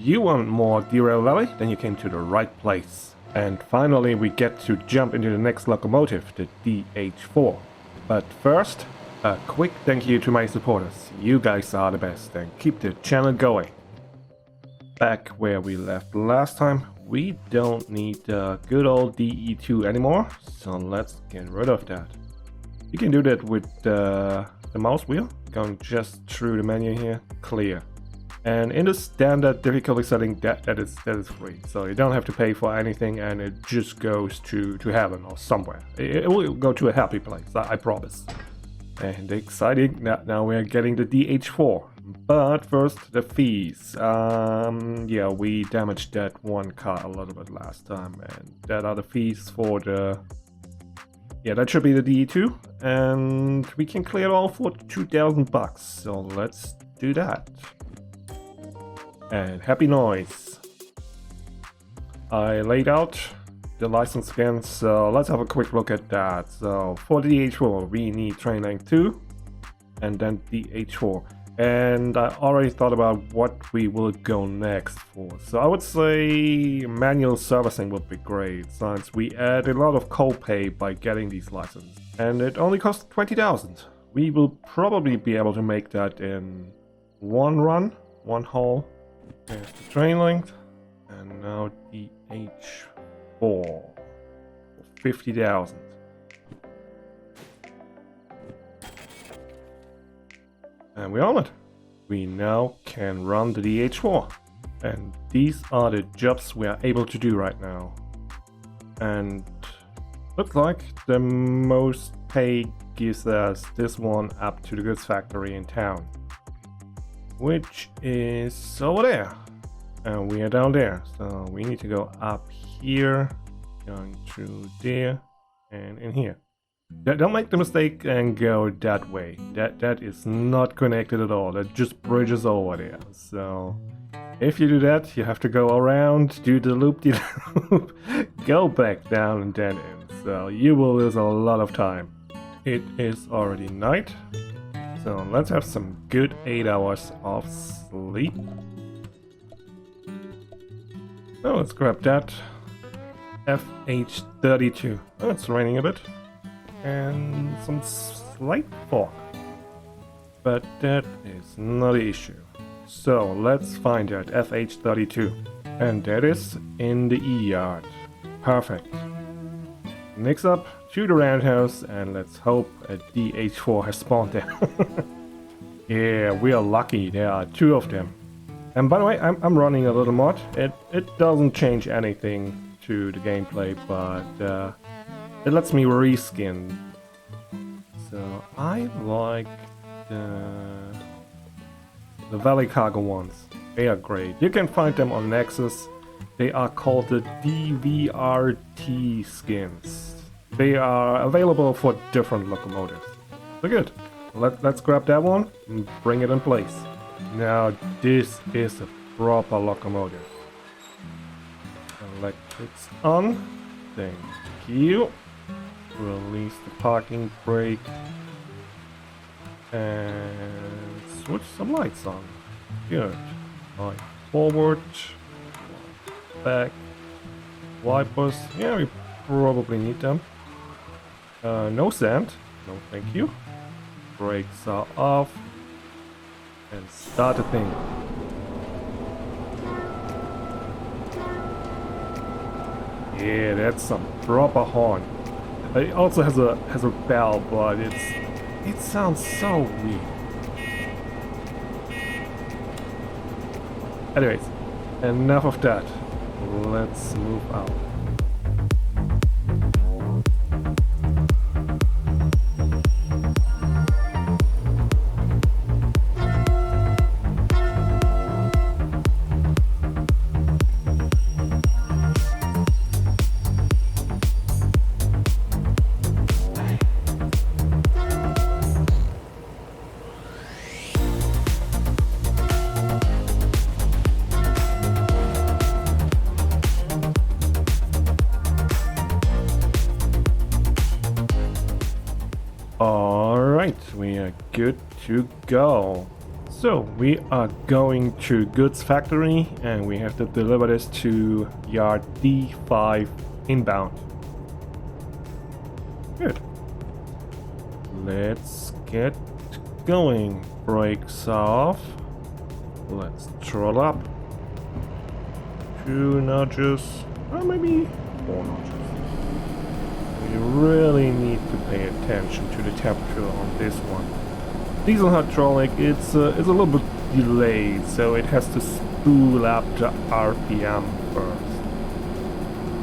you want more Derail Valley, then you came to the right place. And finally we get to jump into the next locomotive, the DH4. But first, a quick thank you to my supporters. You guys are the best and keep the channel going. Back where we left last time, we don't need the good old DE2 anymore, so let's get rid of that. You can do that with the mouse wheel, going just through the menu here, clear. And in the standard difficulty setting, that is free, so you don't have to pay for anything, and it just goes to heaven or somewhere. It will go to a happy place, I promise. And exciting, now we're getting the DH4. But first, the fees. Yeah, we damaged that one car a little bit last time, and that are the fees for the... Yeah, that should be the DE2, and we can clear it all for 2,000 bucks, so let's do that. And happy noise. I laid out the license again, so let's have a quick look at that. So for the DH4 we need train length 2 and then DH4, and I already thought about what we will go next for. So I would say manual servicing would be great, since we add a lot of co-pay by getting these licenses, and it only costs 20,000. We will probably be able to make that in one run, one haul. There's the train length, and now DH4 for 50,000. And we're on it. We now can run the DH4. And these are the jobs we are able to do right now. And looks like the most pay gives us this one up to the goods factory in town, which is over there. And we are down there. So we need to go up here, going through there, and in here. Don't make the mistake and go that way. That is not connected at all. That just bridges over there. So if you do that, you have to go around, do the loop-de-loop, go back down and then in. So you will lose a lot of time. It is already night, so let's have some good 8 hours of sleep. So let's grab that. FH32. Oh, it's raining a bit. And some slight fog. But that is not an issue. So let's find that FH32. And that is in the E-yard. Perfect. Next up, to the roundhouse, and let's hope a DH4 has spawned there. Yeah, we are lucky, there are 2 of them. And by the way, I'm running a little mod. It doesn't change anything to the gameplay, but it lets me reskin. So I like the Valley Cargo ones. They are great. You can find them on Nexus. They are called the DVRT skins. They are available for different locomotives. So good. Let's grab that one and bring it in place. Now this is a proper locomotive. Electrics on. Thank you. Release the parking brake. And switch some lights on. Good. Right forward. Back. Wipers. Yeah, we probably need them. No sand. No thank you. Brakes are off. And start the thing. Yeah, that's some proper horn. It also has a bell, but it sounds so weird. Anyways, enough of that. Let's move out. Alright, we are good to go. So we are going to goods factory and we have to deliver this to yard D5 inbound. Good. Let's get going. Brakes off. Let's throttle up. 2 notches, or maybe 4 notches. We really need to pay attention to the temperature on this one. Diesel hydraulic, it's a little bit delayed, so it has to spool up the RPM first.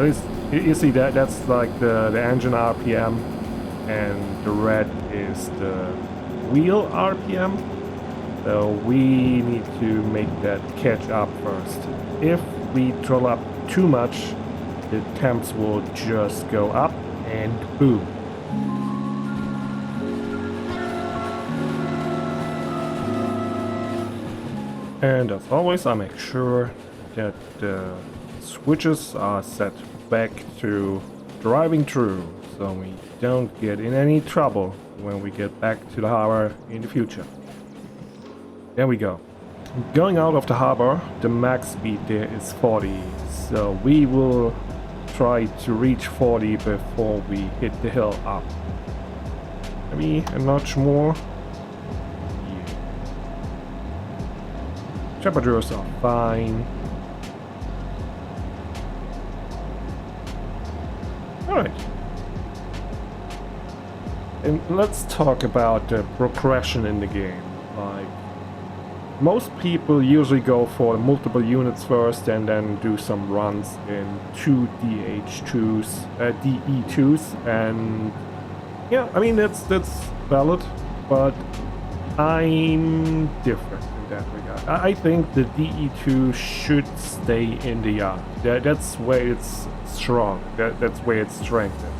At least, you see that's like the engine RPM, and the red is the wheel RPM. So we need to make that catch up first. If we throttle up too much, the temps will just go up and boom. And as always, I make sure that the switches are set back to driving through, so we don't get in any trouble when we get back to the harbor in the future. There we go. Going out of the harbor, the max speed there is 40, so we will try to reach 40 before we hit the hill up. Maybe a notch more. Temperatures are fine. Alright. And let's talk about the progression in the game. Like, most people usually go for multiple units first and then do some runs in 2 DH2s, DE2s, and yeah, I mean that's valid, but I'm different in that regard. I think the DE2 should stay in the yard. That's where it's strong. That's where it's strengthened.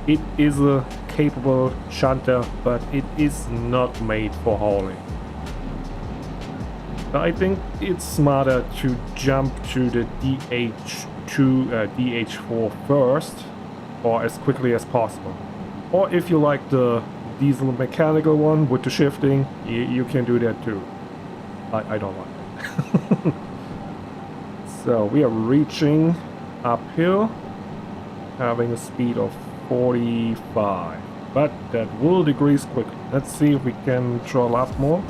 It is a capable shunter, but it is not made for hauling. I think it's smarter to jump to the DH2, DH4 first, or as quickly as possible. Or if you like the diesel mechanical one with the shifting, you can do that too. I don't like it. So we are reaching uphill, having a speed of 45, but that will decrease quickly. Let's see if we can throttle up more.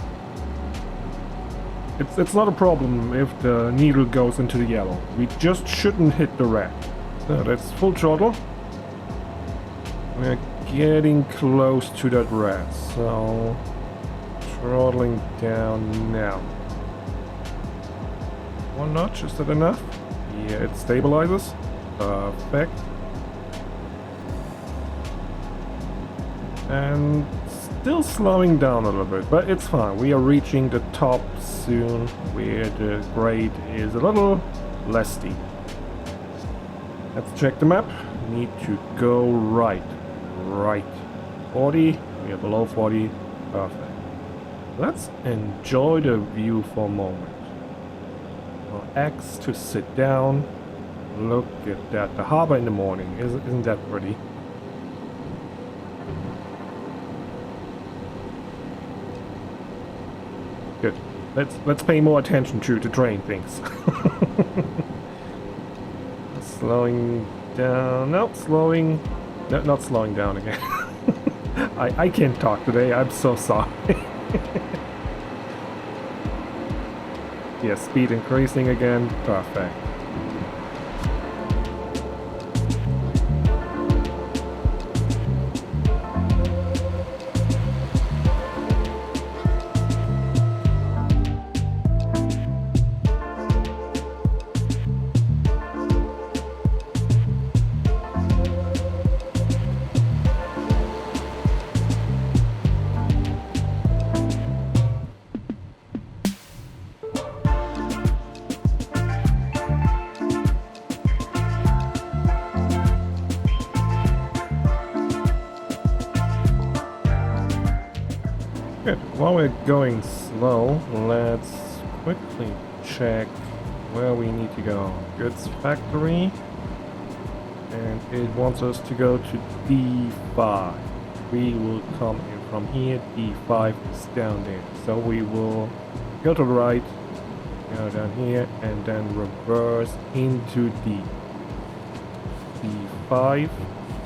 It's not a problem if the needle goes into the yellow. We just shouldn't hit the red. So that's full throttle. We're getting close to that red, so throttling down now. 1 notch, is that enough? Yeah, it stabilizes. Perfect. And still slowing down a little bit, but it's fine. We are reaching the top soon, where the grade is a little less steep. Let's check the map. Need to go right. Right. 40. We are below 40. Perfect. Let's enjoy the view for a moment. X to sit down. Look at that. The harbor in the morning. Isn't that pretty? Good. Let's pay more attention to the train things. Slowing down. No, slowing. No, not slowing down again. I can't talk today. I'm so sorry. Yeah, speed increasing again. Perfect. Good. While we're going slow, let's quickly check where we need to go. Goods factory. And it wants us to go to D5. We will come in from here, D5 is down there. So we will go to the right, go down here, and then reverse into D. D5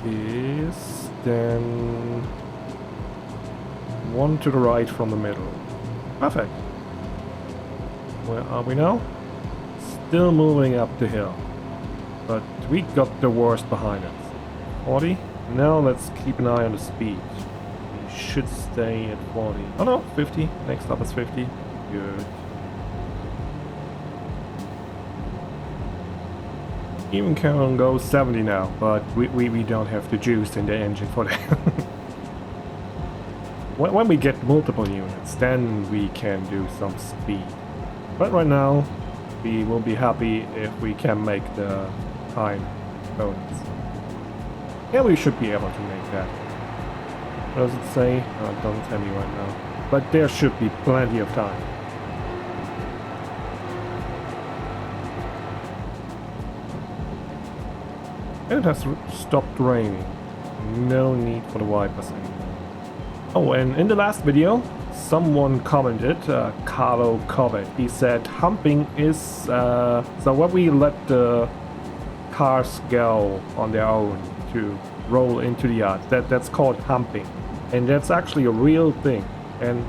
is then one to the right from the middle. Perfect. Where are we now? Still moving up the hill. But we got the worst behind us. 40. Now let's keep an eye on the speed. We should stay at 40. Oh no, 50. Next up is 50. Good. Even can go 70 now, but we don't have the juice in the engine for that. When we get multiple units, then we can do some speed. But right now, we will be happy if we can make the time bonus. Yeah, we should be able to make that. What does it say? Oh, it doesn't tell me right now. But there should be plenty of time. It has stopped raining. No need for the wipers anymore. Oh, and in the last video, someone commented, Carlo Cobbett. He said humping is so when we let the cars go on their own to roll into the yard. That's called humping, and that's actually a real thing. And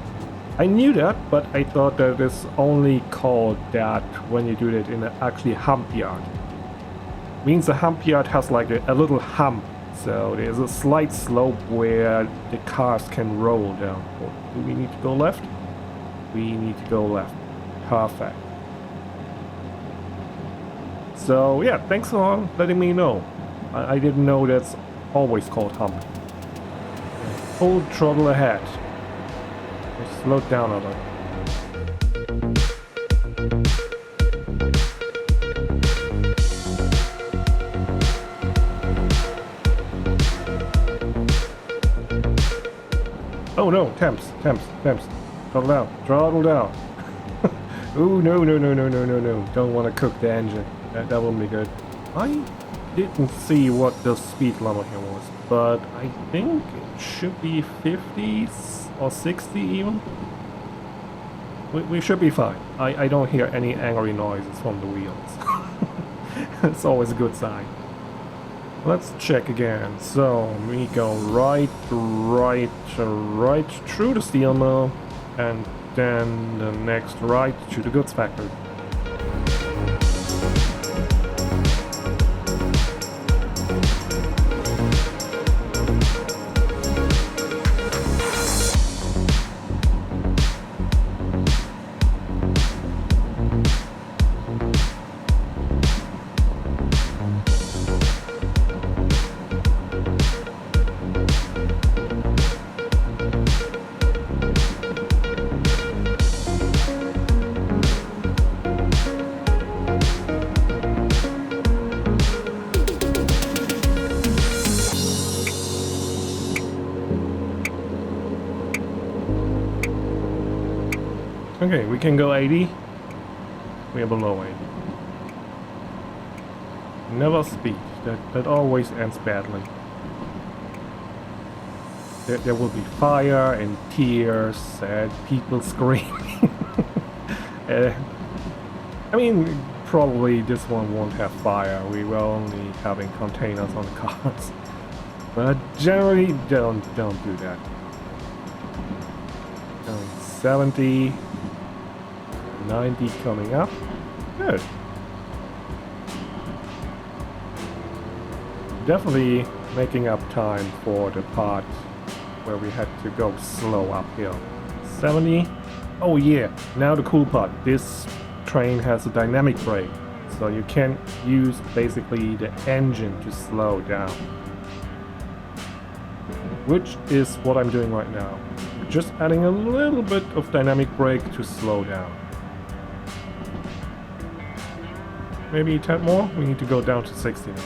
I knew that, but I thought that it's only called that when you do it in an actually hump yard. Means the hump yard has like a little hump, so there's a slight slope where the cars can roll down. Do we need to go left? We need to go left. Perfect. So yeah, thanks for letting me know. I didn't know that's always called humping. Full throttle ahead. Just slow down a little. Oh no, temps. Throttle down. Ooh, no. Don't want to cook the engine. That wouldn't be good. I didn't see what the speed limit here was, but I think it should be 50 or 60 even. We should be fine. I don't hear any angry noises from the wheels. It's always a good sign. Let's check again. So we go right through the steel mill, and then the next right to the goods factory. Okay, we can go 80. We are below 80. Never speed. That always ends badly. There will be fire and tears and people screaming. I mean, probably this one won't have fire. We were only having containers on the cars. But generally, don't do that. 70. 90 coming up. Good. Definitely making up time for the part where we had to go slow uphill. 70. Oh yeah, now the cool part. This train has a dynamic brake, so you can use basically the engine to slow down. Which is what I'm doing right now. Just adding a little bit of dynamic brake to slow down. Maybe 10 more? We need to go down to 60 now.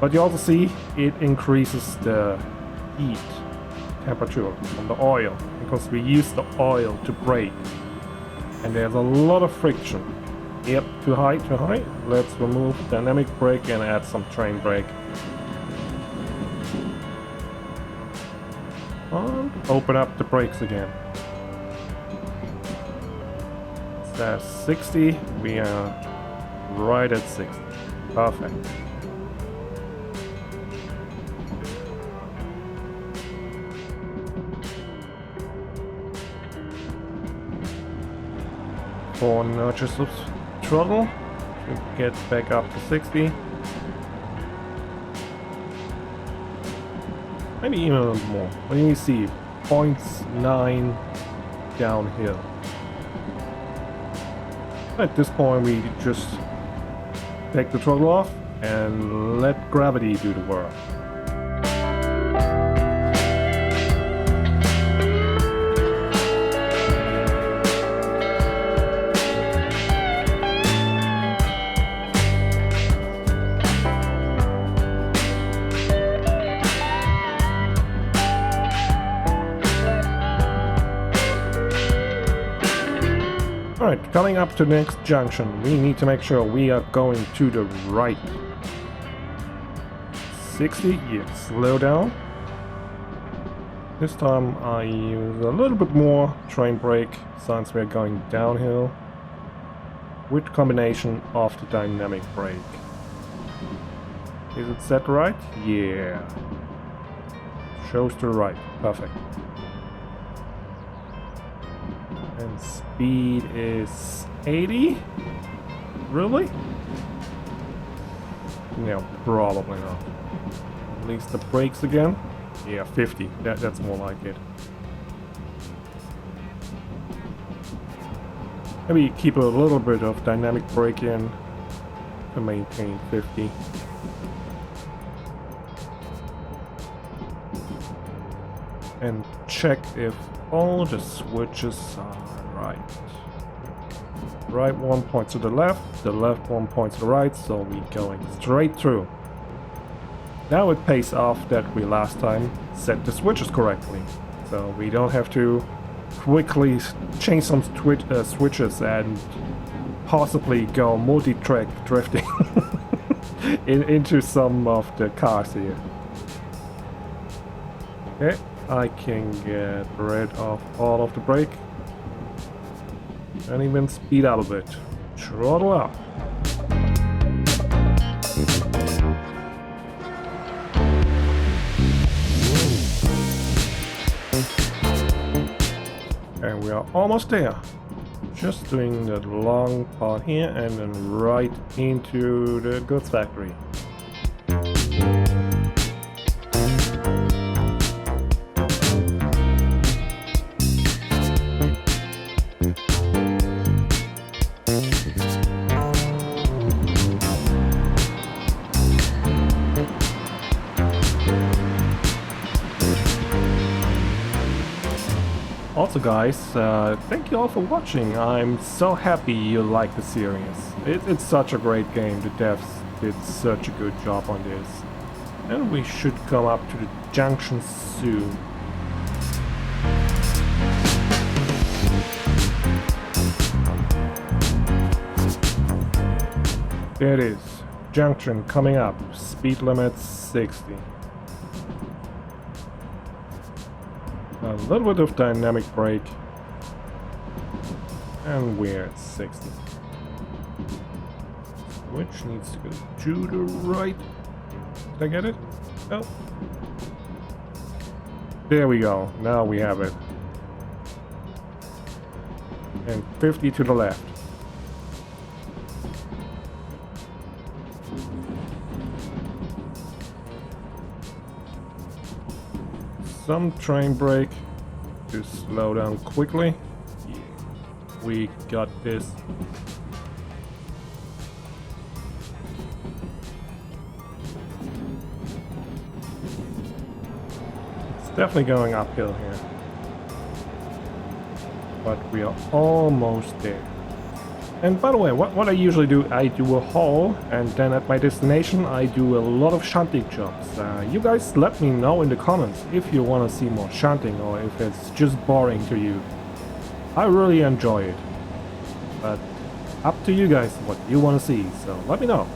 But you also see it increases the heat temperature on the oil, because we use the oil to brake. And there's a lot of friction. Yep, too high. Let's remove dynamic brake and add some train brake. And open up the brakes again. It says 60, we are right at 60. Perfect. Four notches of throttle to get back up to 60. Maybe even a little more. What do you see? 0.9 downhill. At this point we just take the throttle off and let gravity do the work. Alright, coming up to the next junction, we need to make sure we are going to the right. 60, yeah, slow down. This time I use a little bit more train brake since we're going downhill with combination of the dynamic brake. Is it set right? Yeah. Shows to the right. Perfect. And speed is 80? Really? No, probably not. Release the brakes again. Yeah, 50. That's more like it. Maybe keep a little bit of dynamic brake in to maintain 50. And check if all the switches are right. Right one point to the left one point to the right, so we're going straight through. Now it pays off that we last time set the switches correctly, so we don't have to quickly change some switches and possibly go multi-track drifting into some of the cars here. Okay. I can get rid of all of the brake and even speed up a bit. Throttle up. And we are almost there. Just doing the long part here and then right into the goods factory. Also guys, thank you all for watching. I'm so happy you like the series. It's such a great game. The devs did such a good job on this. And we should come up to the junction soon. There it is. Junction coming up. Speed limit 60. A little bit of dynamic brake, and we're at 60. Which needs to go to the right. Did I get it? Oh. There we go. Now we have it. And 50 to the left. Some train brake to slow down quickly. Yeah. We got this. It's definitely going uphill here. But we are almost there. And by the way, what I usually do, I do a haul, and then at my destination I do a lot of shunting jobs. You guys let me know in the comments if you want to see more shunting or if it's just boring to you. I really enjoy it. But up to you guys what you want to see, so let me know.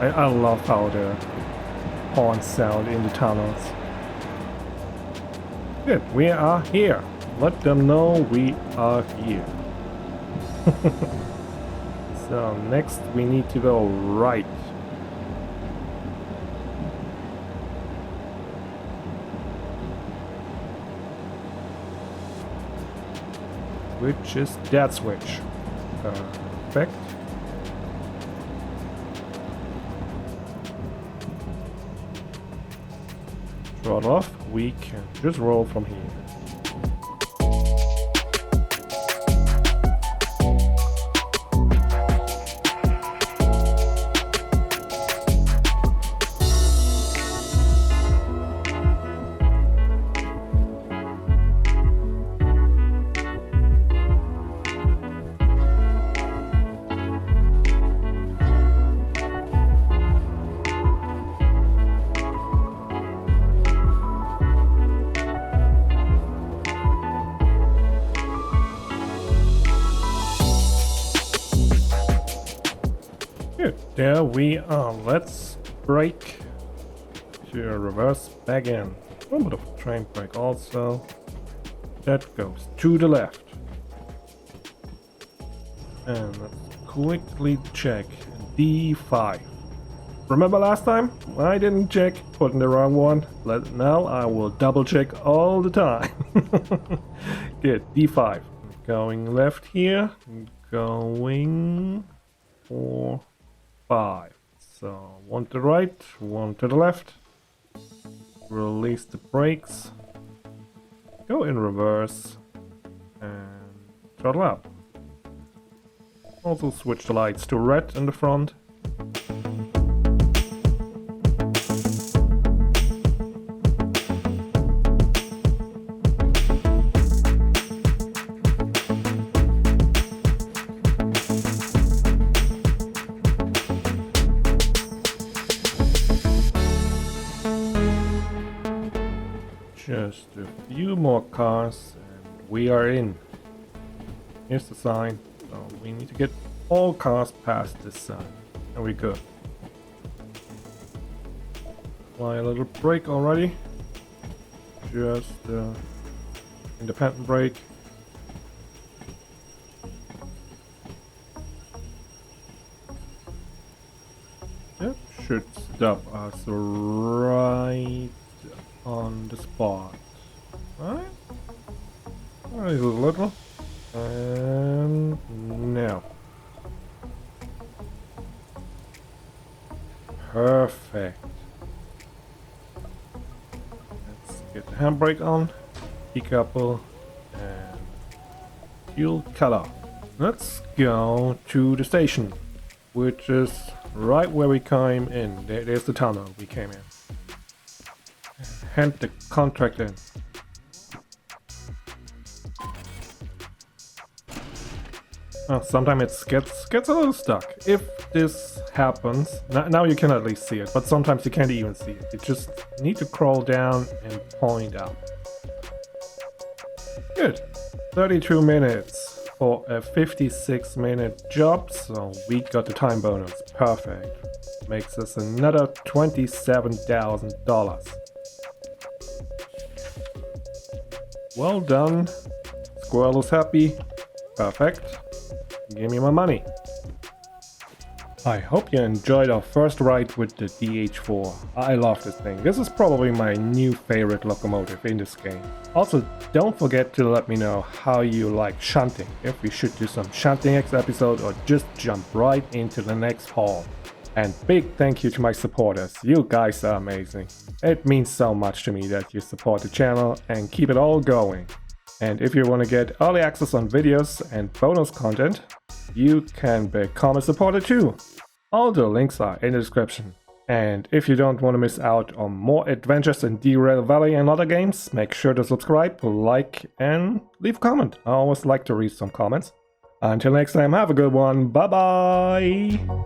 I love how the horns sound in the tunnels. Good, we are here. Let them know we are here. So next we need to go right. Which is that switch. Perfect. Throttle off, we can just roll from here. Good, there we are. Let's brake to reverse back in. A little bit of train brake also. That goes to the left. And let's quickly check D5. Remember last time? I didn't check, put in the wrong one. Now I will double check all the time. Good, D5. Going left here. Going for 5. So one to the right, one to the left. Release the brakes. Go in reverse. And throttle up. Also switch the lights to red in the front. Just a few more cars and we are in. Here's the sign. So we need to get all cars past this sign. And we're good. Apply a little brake already. Just independent brake. That should stop us right on the spot. Right? A little. And now. Perfect. Let's get the handbrake on, decouple, and fuel cut off. Let's go to the station, which is right where we came in. There's the tunnel we came in. Hand the contract in. Oh, sometimes it gets a little stuck. If this happens, now you can at least see it, but sometimes you can't even see it. You just need to crawl down and point up. Good. 32 minutes for a 56-minute job, so we got the time bonus. Perfect. Makes us another $27,000. Well done. Squirrel is happy. Perfect. Give me my money. I hope you enjoyed our first ride with the DH4. I love this thing. This is probably my new favorite locomotive in this game. Also, don't forget to let me know how you like shunting. If we should do some shunting next episode or just jump right into the next haul. And big thank you to my supporters. You guys are amazing. It means so much to me that you support the channel and keep it all going. And if you want to get early access on videos and bonus content, you can become a supporter too. All the links are in the description. And if you don't want to miss out on more adventures in Derail Valley and other games, make sure to subscribe, like, and leave a comment. I always like to read some comments. Until next time, have a good one. Bye bye!